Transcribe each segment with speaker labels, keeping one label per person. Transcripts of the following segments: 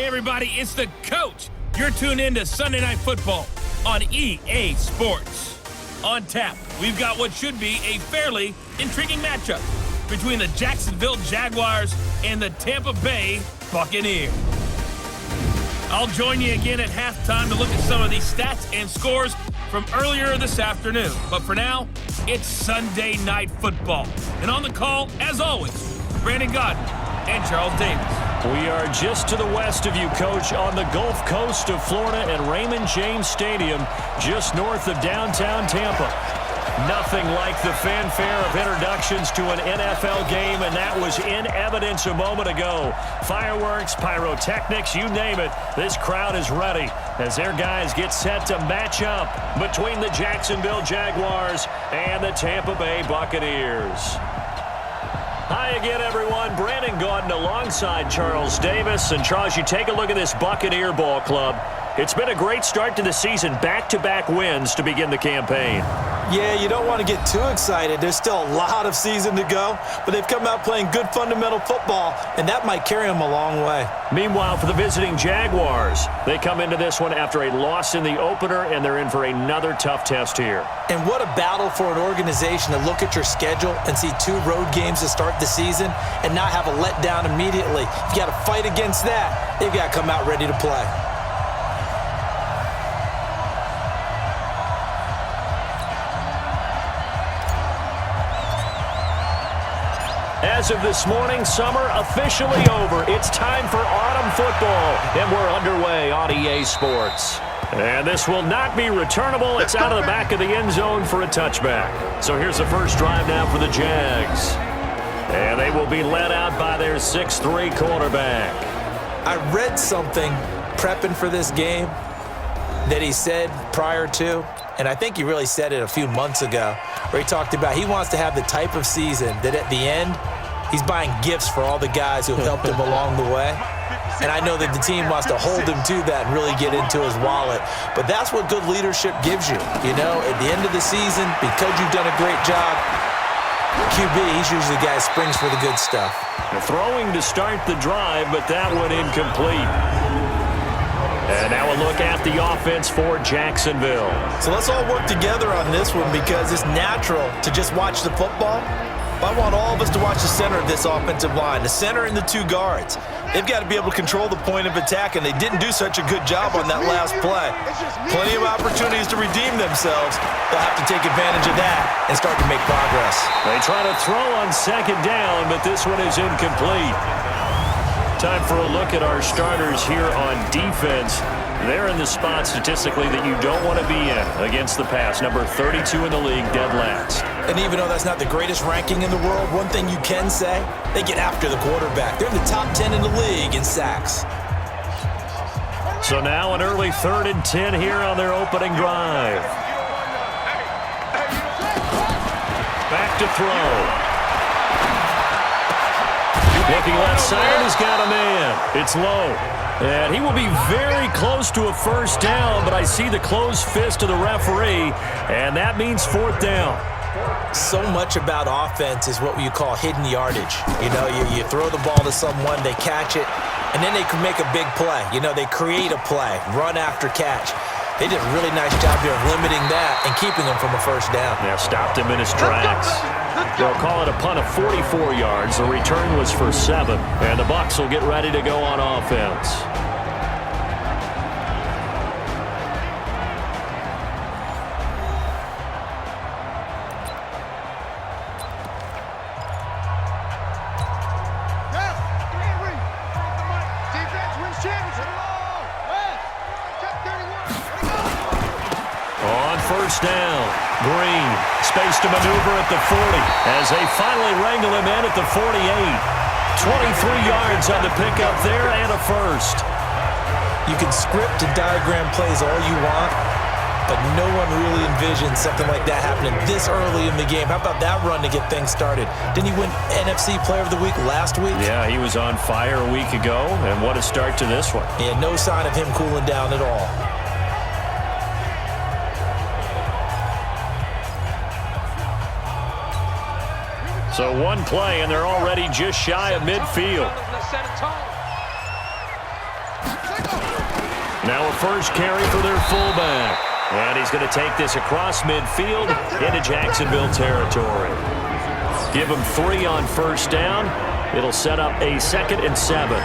Speaker 1: Hey everybody, it's the coach. You're tuned in to Sunday Night Football on EA Sports. On tap, we've got what should be a fairly intriguing matchup between the Jacksonville Jaguars and the Tampa Bay Buccaneers. I'll join you again at halftime to look at some of these stats and scores from earlier this afternoon. But for now, it's Sunday Night Football. And on the call, as always, Brandon Gaudin and Charles Davis.
Speaker 2: We are just to the west of you, Coach, on the Gulf Coast of Florida at Raymond James Stadium, just north of downtown Tampa. Nothing like the fanfare of introductions to an NFL game, and that was in evidence a moment ago. Fireworks, pyrotechnics, you name it. This crowd is ready as their guys get set to match up between the Jacksonville Jaguars and the Tampa Bay Buccaneers. Hi again, everyone. Brandon Gaudin alongside Charles Davis. And, Charles, you take a look at this Buccaneer ball club. It's been a great start to the season, back-to-back wins to begin the campaign.
Speaker 3: Yeah, you don't want to get too excited. There's still a lot of season to go, but they've come out playing good fundamental football, and that might carry them a long way.
Speaker 2: Meanwhile, for the visiting Jaguars, they come into this one after a loss in the opener, and they're in for another tough test here.
Speaker 3: And what a battle for an organization to look at your schedule and see 2 road games to start the season and not have a letdown immediately. You got to fight against that. They've got to come out ready to play.
Speaker 2: As of this morning, summer officially over. It's time for autumn football, and we're underway on EA Sports. And this will not be returnable. It's out of the back of the end zone for a touchback. So here's the first drive now for the Jags. And they will be led out by their 6'3" quarterback.
Speaker 3: I read something prepping for this game that he said prior to, and I think he really said it a few months ago, where he talked about he wants to have the type of season that at the end, he's buying gifts for all the guys who have helped him along the way. And I know that the team wants to hold him to that and really get into his wallet. But that's what good leadership gives you. You know, at the end of the season, because you've done a great job, QB, he's usually the guy who springs for the good stuff.
Speaker 2: Throwing to start the drive, but that one incomplete. And now a look at the offense for Jacksonville.
Speaker 3: So let's all work together on this one because it's natural to just watch the football. I want all of us to watch the center of this offensive line, the center and the 2 guards. They've got to be able to control the point of attack, and they didn't do such a good job on that last play. Plenty of opportunities to redeem themselves. They'll have to take advantage of that and start to make progress.
Speaker 2: They try to throw on second down, but this one is incomplete. Time for a look at our starters here on defense. They're in the spot statistically that you don't want to be in against the pass. Number 32 in the league, dead last.
Speaker 3: And even though that's not the greatest ranking in the world, one thing you can say, they get after the quarterback. They're in the top 10 in the league in sacks.
Speaker 2: So now an early 3rd and 10 here on their opening drive. Back to throw. Looking left side, he's got a man. It's low. And he will be very close to a first down, but I see the closed fist of the referee, and that means 4th down.
Speaker 3: So much about offense is what you call hidden yardage. You know, you throw the ball to someone, they catch it, and then they can make a big play. You know, they create a play, run after catch. They did a really nice job here of limiting that and keeping them from a first down.
Speaker 2: Yeah, stopped him in his tracks. They'll call it a punt of 44 yards. The return was for 7, and the Bucs will get ready to go on offense. First down. Green, space to maneuver at the 40 as they finally wrangle him in at the 48. 23 yards on the pickup there and a first.
Speaker 3: You can script and diagram plays all you want, but no one really envisions something like that happening this early in the game. How about that run to get things started? Didn't he win NFC Player of the Week last week?
Speaker 2: Yeah, he was on fire a week ago, and what a start to this one.
Speaker 3: Yeah, no sign of him cooling down at all.
Speaker 2: So one play, and they're already just shy of midfield. Now a first carry for their fullback. And he's going to take this across midfield into Jacksonville territory. Give him 3 on first down. It'll set up a 2nd and 7.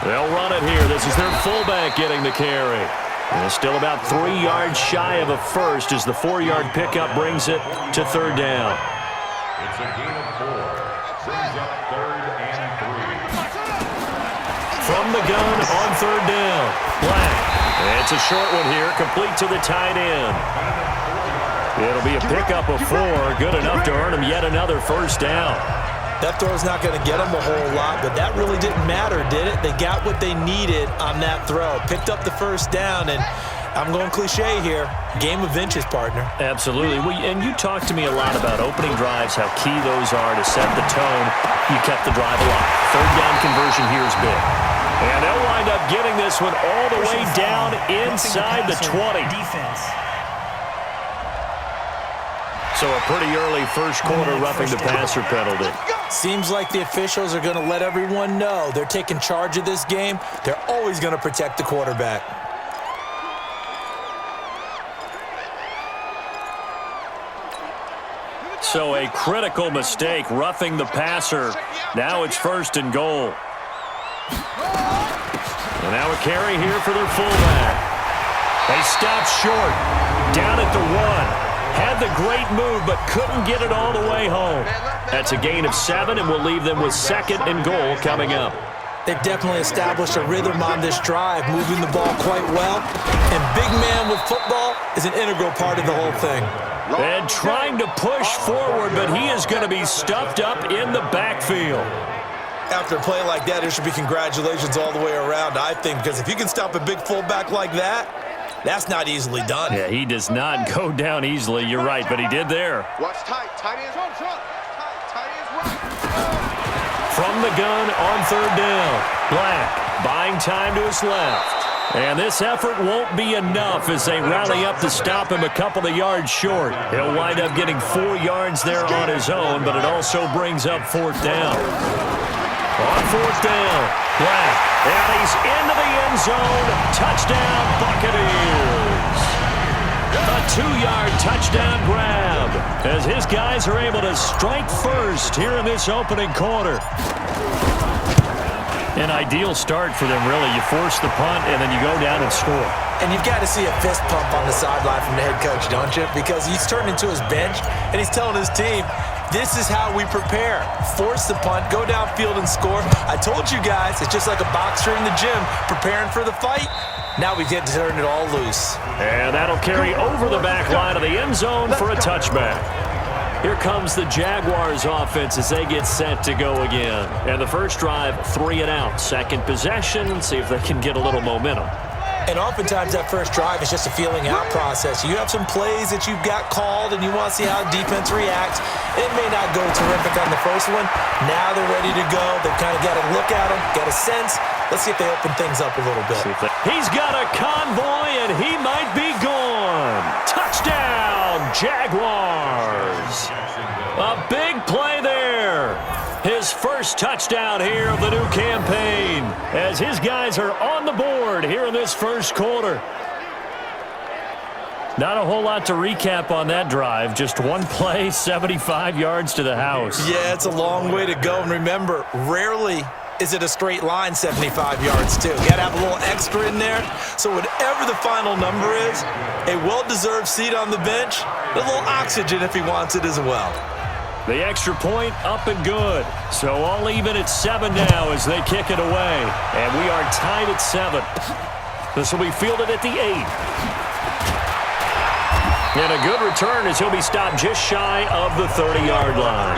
Speaker 2: They'll run it here. This is their fullback getting the carry. And still about 3 yards shy of a first as the 4-yard pickup brings it to 3rd down.
Speaker 4: It's a gain of 4. Brings up 3rd and 3.
Speaker 2: From the gun on 3rd down. Black. It's a short one here, complete to the tight end. It'll be a pickup of 4, good enough to earn him yet another first down.
Speaker 3: That throw's not going to get them a whole lot, but that really didn't matter, did it? They got what they needed on that throw. Picked up the first down, and I'm going cliche here. Game of inches, partner.
Speaker 2: Absolutely. And you talked to me a lot about opening drives, how key those are to set the tone. You kept the drive alive. 3rd down conversion here is big. And they'll wind up getting this one all the way down inside the 20.
Speaker 5: Defense.
Speaker 2: So a pretty early first quarter roughing the passer penalty.
Speaker 3: Seems like the officials are going to let everyone know they're taking charge of this game. They're always going to protect the quarterback.
Speaker 2: So a critical mistake roughing the passer. Now it's 1st and goal. And now a carry here for their fullback. They stop short. Down at the 1. Had the great move, but couldn't get it all the way home. That's a gain of 7, and we'll leave them with 2nd and goal coming up.
Speaker 3: They've definitely established a rhythm on this drive, moving the ball quite well. And big man with football is an integral part of the whole thing.
Speaker 2: And trying to push forward, but he is going to be stuffed up in the backfield.
Speaker 3: After a play like that, there should be congratulations all the way around, I think, because if you can stop a big fullback like that, that's not easily done.
Speaker 2: Yeah, he does not go down easily. You're right, but he did there.
Speaker 6: Watch tight. Tight ends on front. Tight ends right.
Speaker 2: From the gun on 3rd down. Black buying time to his left. And this effort won't be enough as they rally up to stop him a couple of yards short. He'll wind up getting 4 yards there on his own, but it also brings up 4th down. On 4th down, Black, and he's into the end zone. Touchdown, Buccaneers. A 2-yard touchdown grab as his guys are able to strike first here in this opening quarter. An ideal start for them, really. You force the punt, and then you go down and score.
Speaker 3: And you've got to see a fist pump on the sideline from the head coach, don't you? Because he's turned into his bench, and he's telling his team, this is how we prepare. Force the punt, go downfield and score. I told you guys, it's just like a boxer in the gym preparing for the fight. Now we get to turn it all loose.
Speaker 2: And that'll carry over the back line of the end zone for a touchback. Here comes the Jaguars offense as they get set to go again. And the first drive, 3 and out. Second possession, see if they can get a little momentum.
Speaker 3: And oftentimes that first drive is just a feeling out process. You have some plays that you've got called and you want to see how defense reacts. It may not go terrific on the first one. Now they're ready to go. They've kind of got a look at them, got a sense. Let's see if they open things up a little bit.
Speaker 2: He's got a convoy and he might be gone. Touchdown, Jaguars. A big play there. His first touchdown here of the new campaign as his guys are on the board here in this first quarter. Not a whole lot to recap on that drive. Just one play, 75 yards to the house.
Speaker 3: Yeah, it's a long way to go. And remember, rarely is it a straight line 75 yards, too. Got to have a little extra in there. So whatever the final number is, a well-deserved seat on the bench, a little oxygen if he wants it as well.
Speaker 2: The extra point up and good. So all even at 7 now as they kick it away. And we are tied at 7. This will be fielded at the 8. And a good return as he'll be stopped just shy of the 30-yard line.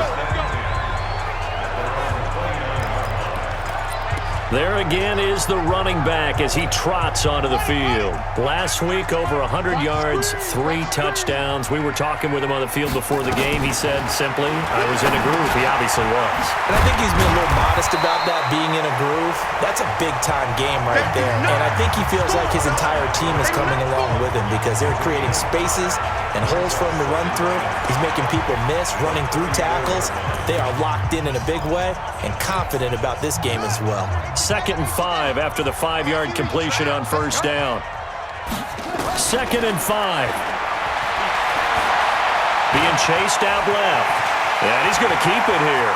Speaker 2: There again is the running back as he trots onto the field. Last week, over 100 yards, 3 touchdowns. We were talking with him on the field before the game. He said simply, I was in a groove. He obviously was.
Speaker 3: And I think he's been a little modest about that, being in a groove. That's a big-time game right there. And I think he feels like his entire team is coming along with him because they're creating spaces and holes for him to run through. He's making people miss, running through tackles. They are locked in a big way and confident about this game as well.
Speaker 2: 2nd and 5 after the 5-yard completion on first down. 2nd and 5. Being chased out left. And he's going to keep it here.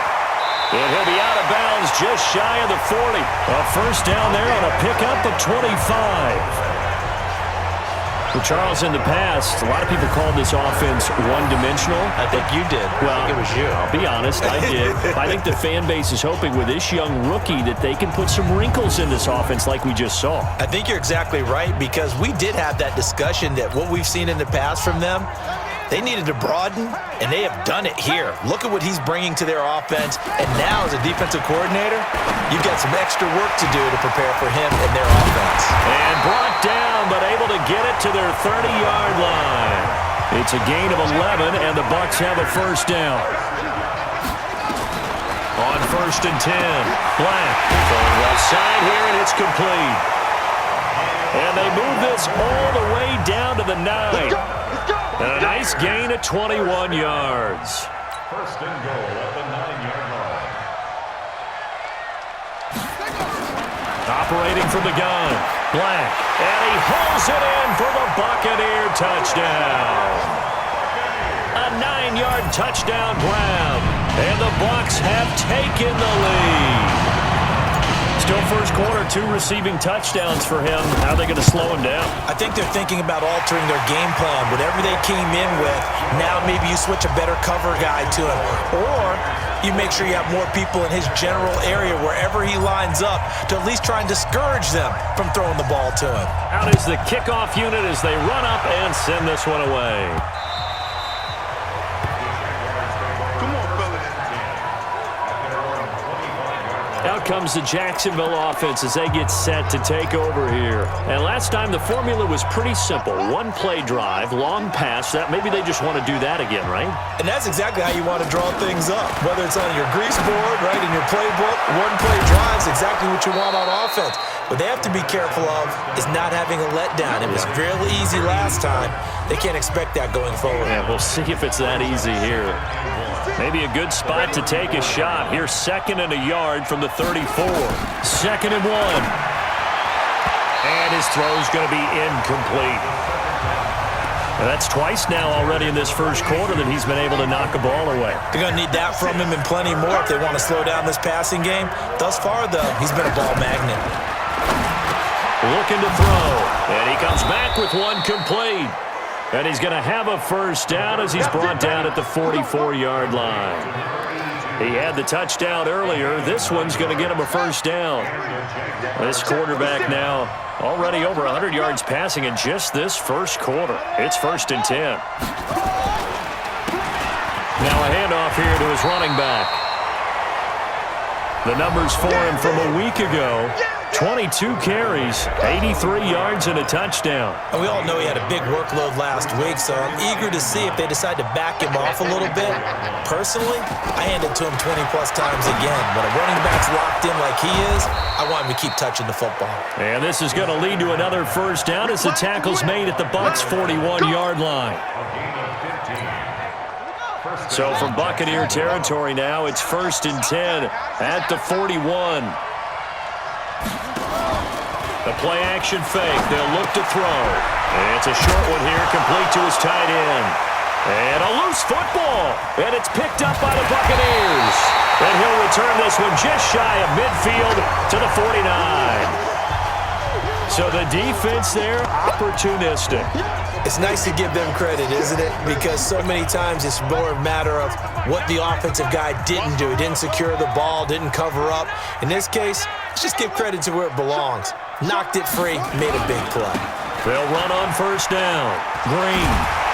Speaker 2: And he'll be out of bounds just shy of the 40. A first down there on a pickup of 25. Well, Charles, in the past, a lot of people called this offense one-dimensional.
Speaker 3: I think you did.
Speaker 2: Well,
Speaker 3: I think it was you.
Speaker 2: I'll be honest, I did. I think the fan base is hoping with this young rookie that they can put some wrinkles in this offense like we just saw.
Speaker 3: I think you're exactly right because we did have that discussion that what we've seen in the past from them, they needed to broaden, and they have done it here. Look at what he's bringing to their offense, and now as a defensive coordinator, you've got some extra work to do to prepare for him and their offense.
Speaker 2: And brought down, but able to get it to their 30-yard line. It's a gain of 11, and the Bucs have a first down. On 1st and 10, Black going left side here, and it's complete. And they move this all the way down to the 9. And a nice gain of 21 yards.
Speaker 4: 1st and goal at the 9-yard line.
Speaker 2: Operating from the gun, Black. And he hauls it in for the Buccaneer touchdown. A 9-yard touchdown grab. And the Bucs have taken the lead. Still first quarter, 2 receiving touchdowns for him. How are they going to slow him down?
Speaker 3: I think they're thinking about altering their game plan. Whatever they came in with, now maybe you switch a better cover guy to him. Or you make sure you have more people in his general area wherever he lines up to at least try and discourage them from throwing the ball to him.
Speaker 2: Out is the kickoff unit as they run up and send this one away. Out comes the Jacksonville offense as they get set to take over here. And last time the formula was pretty simple. 1-play drive, long pass. That maybe they just want to do that again, right?
Speaker 3: And that's exactly how you want to draw things up. Whether it's on your grease board, right, in your playbook, 1-play drives, exactly what you want on offense. What they have to be careful of is not having a letdown. It was real easy last time. They can't expect that going forward.
Speaker 2: Yeah, we'll see if it's that easy here. Maybe a good spot to take a shot. Here's 2nd and a yard from the 34. 2nd and 1. And his throw's going to be incomplete. And that's twice now already in this first quarter that he's been able to knock a ball away.
Speaker 3: They're going to need that from him and plenty more if they want to slow down this passing game. Thus far, though, he's been a ball magnet.
Speaker 2: Looking to throw. And he comes back with one complete. And he's going to have a first down as he's brought down at the 44-yard line. He had the touchdown earlier. This one's going to get him a first down. This quarterback now already over 100 yards passing in just this first quarter. It's 1st and 10. Now a handoff here to his running back. The numbers for him from a week ago. 22 carries, 83 yards, and a touchdown.
Speaker 3: And we all know he had a big workload last week, so I'm eager to see if they decide to back him off a little bit. Personally, I hand it to him 20-plus times again. When a running back's locked in like he is, I want him to keep touching the football.
Speaker 2: And this is going to lead to another first down as the tackle's made at the Bucs' 41-yard line. So from Buccaneer territory now, it's 1st and 10 at the 41. The play-action fake. They'll look to throw. And it's a short one here, complete to his tight end. And a loose football. And it's picked up by the Buccaneers. And he'll return this one just shy of midfield to the 49. So the defense there, opportunistic.
Speaker 3: It's nice to give them credit, isn't it? Because so many times it's more a matter of what the offensive guy didn't do. He didn't secure the ball, didn't cover up. In this case, let's just give credit to where it belongs. Knocked it free, made a big play.
Speaker 2: They'll run on first down. Green.